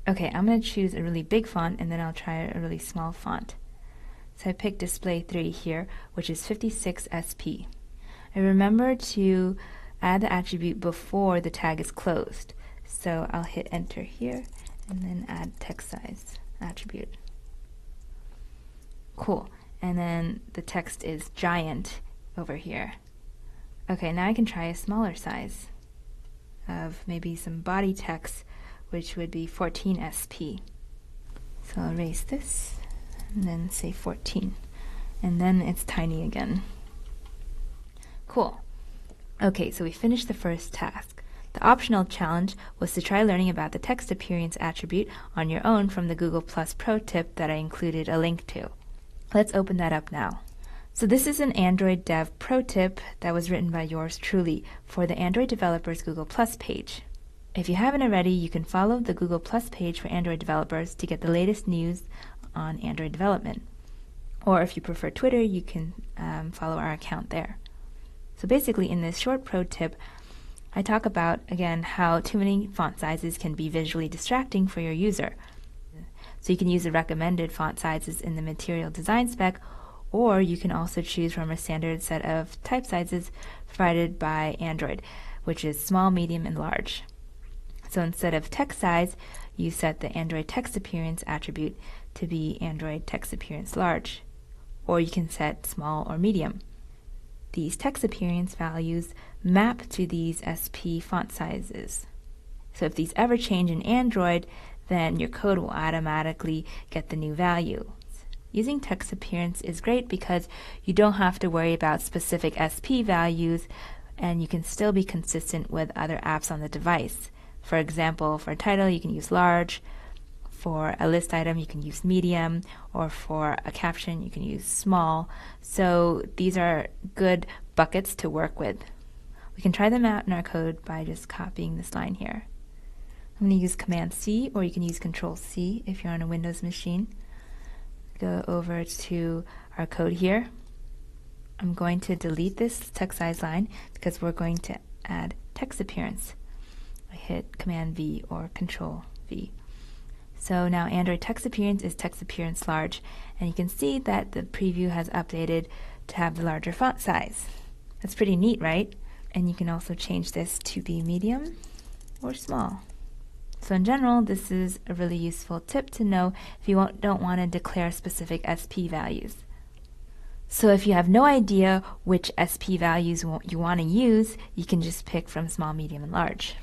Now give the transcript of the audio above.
Okay, I'm going to choose a really big font and then I'll try a really small font. So I picked display 3 here, which is 56 SP. And remember to add the attribute before the tag is closed. So I'll hit enter here and then add text size attribute. Cool. And then the text is giant over here. Okay, now I can try a smaller size of maybe some body text, which would be 14 SP. So I'll erase this and then say 14. And then it's tiny again. Cool. Okay, so we finished the first task. The optional challenge was to try learning about the text appearance attribute on your own from the Google Plus Pro tip that I included a link to. Let's open that up now. So this is an Android Dev Pro tip that was written by yours truly for the Android Developers Google Plus page. If you haven't already, you can follow the Google Plus page for Android developers to get the latest news on Android development. Or if you prefer Twitter, you can follow our account there. So basically in this short pro tip, I talk about, again, how too many font sizes can be visually distracting for your user. So you can use the recommended font sizes in the material design spec, or you can also choose from a standard set of type sizes provided by Android, which is small, medium, and large. So instead of text size, you set the Android text appearance attribute to be Android text appearance large, or you can set small or medium. These text appearance values map to these SP font sizes. So if these ever change in Android, then your code will automatically get the new value. Using text appearance is great because you don't have to worry about specific SP values, and you can still be consistent with other apps on the device. For example, for a title, you can use large. For a list item, you can use medium, or for a caption, you can use small. So these are good buckets to work with. We can try them out in our code by just copying this line here. I'm going to use Command-C, or you can use Control-C if you're on a Windows machine. Go over to our code here. I'm going to delete this text size line because we're going to add text appearance. I hit Command-V or Control-V. So now Android text appearance is text appearance large, and you can see that the preview has updated to have the larger font size. That's pretty neat, right? And you can also change this to be medium or small. So in general, this is a really useful tip to know if you don't want to declare specific SP values. So if you have no idea which SP values you want to use, you can just pick from small, medium, and large.